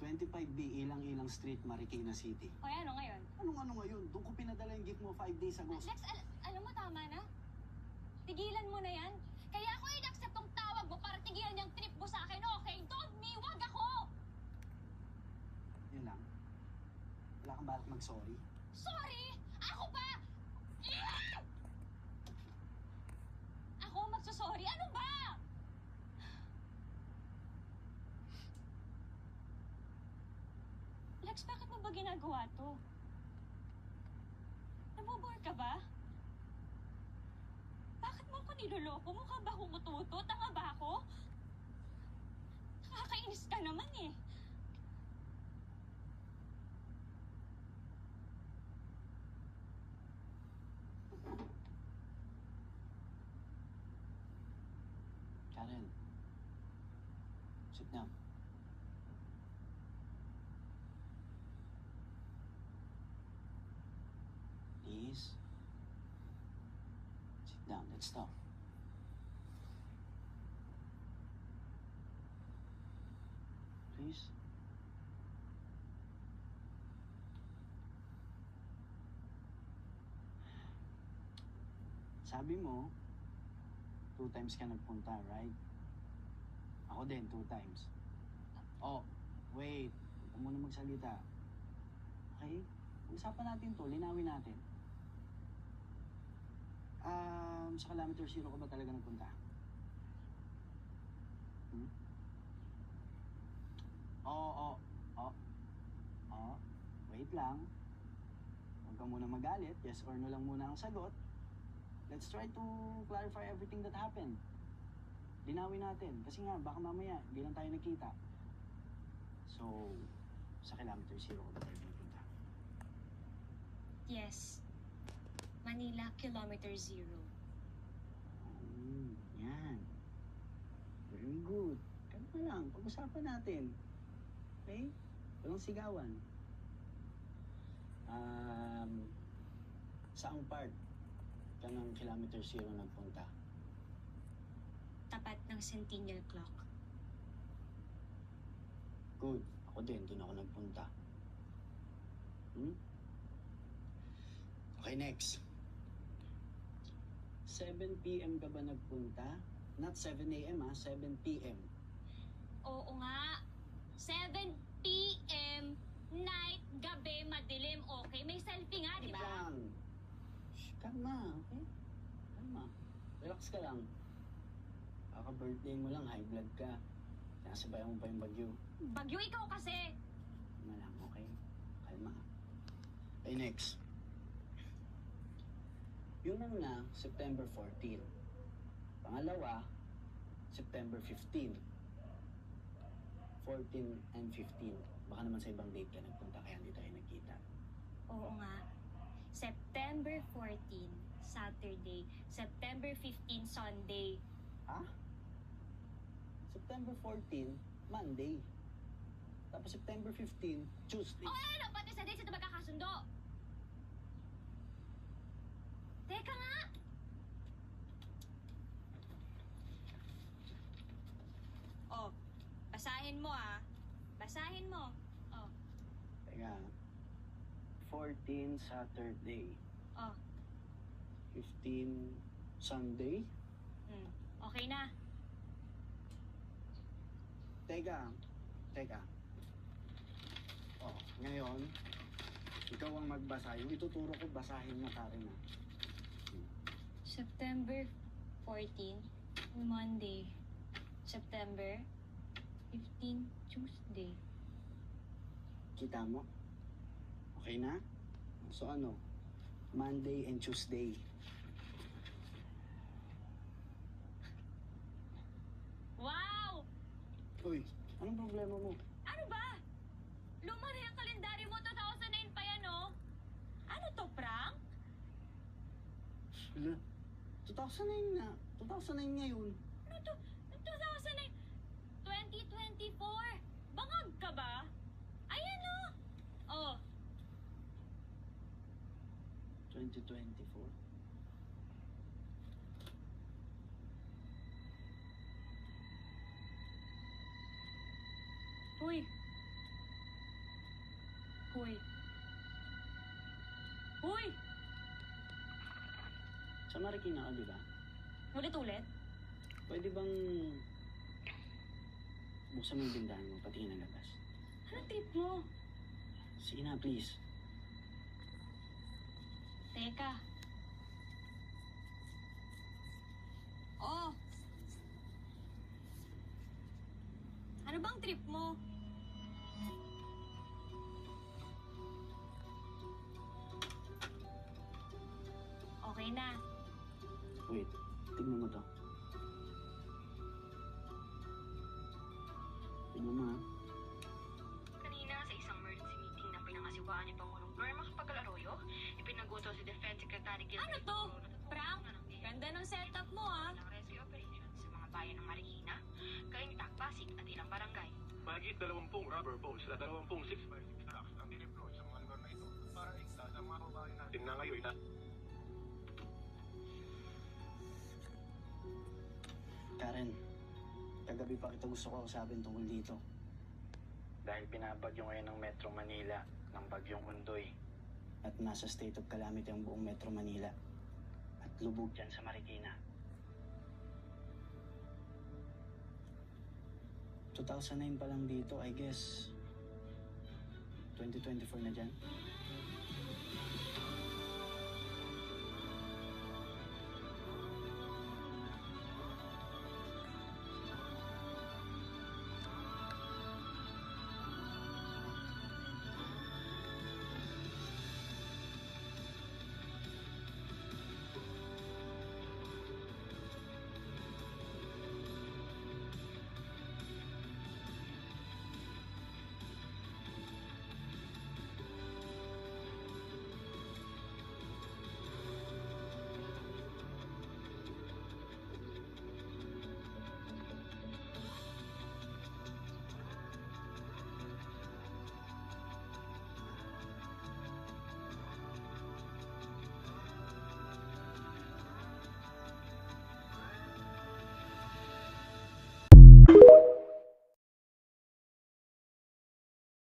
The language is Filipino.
25B, Ilang-Ilang Street, Marikina City. O ano ngayon? Anong-ano ngayon? Doon ko pinadala yung gift mo 5 days ago. Lex, alam mo tama na? Tigilan mo na yan. Kaya ako in-accept tong tawag mo para tigilan yung trip mo sa akin, okay? Don't me, wag ako! Yun lang. Wala kang balak mag-sorry. Sorry! Ako ba? Ako magsusorry? Ano ba? Lex, bakit mo ba ginagawa to? Nabobore ka ba? Bakit mo ako niloloko? Mukha ba akong ututo? Tanga ba ako? Nakakainis ka naman eh. Karen, sit down. Please. Sit down, let's talk. Please. Sabi mo, 2 times ka nagpunta, right? Ako din, 2 times. Oh, wait. Huwag ka muna magsalita. Okay? Usapan natin to, linawin natin. Sa Kilometer Zero ka ba talaga nagpunta? Hmm? Oo. Wait lang. Huwag ka muna magalit. Yes or no lang muna ang sagot. Let's try to clarify everything that happened. Linawin natin. Kasi nga, baka mamaya, hindi lang tayo nakita. So, sa Kilometer Zero ka ba tayo nagpunta? Yes. Manila, Kilometer Zero. Yan. Very good. Kalma lang. Pag-usapan natin. Okay? Walang sigawan. Saang part ka ng Kilometer Zero nagpunta? Tapat ng Centennial Clock. Good. Ako din. Doon ako nagpunta. Okay, next. 7 p.m. ka ba nagpunta? Not 7 a.m. 7 p.m. Oo nga. 7 p.m. night, gabi, madilim, okay? May selfie nga, di ba? Lang. Shh, kalma, okay? Kalma. Relax ka lang. Baka birthday mo lang, high blood ka. Sinasabayan mo pa yung bagyo. Bagyo ikaw kasi. Kalma lang, okay? Kalma. Okay, next. Yung una, September 14. Pangalawa, September 15. 14 and 15. Baka naman sa ibang date ka nagpunta kaya hindi tayo nagkita. Oo nga. September 14, Saturday. September 15, Sunday. Ha? September 14, Monday. Tapos September 15, Tuesday. O ano, pati sa dates ito magkakasundo. Teka nga! Oh, basahin mo ah. Basahin mo. Oh. Teka. 14, Saturday. Oh. 15, Sunday. Okay na. Teka. Oh, ngayon, ikaw ang magbasa. Yung ituturo ko, basahin mo, Karen. September 14, Monday. September 15, Tuesday. Kita mo? Okay na? So ano? Monday and Tuesday. Wow! Uy, anong problema mo? Ano ba? Luma na yung kalendaryo mo, 2009 pa yan, oh. Ano to, prank? Hala, 2009 na. 2009 ngayon. Ano to? 2009? 2024? Bangag ka ba? Ayan, oh. Oh. 2024? Uy, Sa Marikina ka, di ba? Ulit-ulit? Pwede bang buksan mo yung bindahan mo, patingin ang labas? Anong trip mo? Sige na, please. Teka. Oh! Ano bang trip mo? Okay na. Wait, tignan mo to. Tignan mo, ha? Kanina, sa isang emergency meeting na pinangasiwaan ni Pangulong Norma Capag-Arroyo, ipinaguto si Defense Secretary Gilbert Ano to? Cruz na Prank? tutulungan ng Ganda ng setup mo, ah. ng rescue operations sa mga bayan ng Marikina, Cainta, Pasig at ilang barangay. Mahigit 20 rubber boats at 20 6x6 trucks ang dineploy sa mga lugar na ito para iligtas ang mga kababayan natin na ngayon na Karen, kagabi pa kita gusto ko kausapin tungkol dito. Dahil binabagyo ngayon ng Metro Manila ng bagyong Undoy. At nasa state of calamity ang buong Metro Manila. At lubog dyan sa Marikina. 2009 pa lang dito, I guess. 2024 na dyan.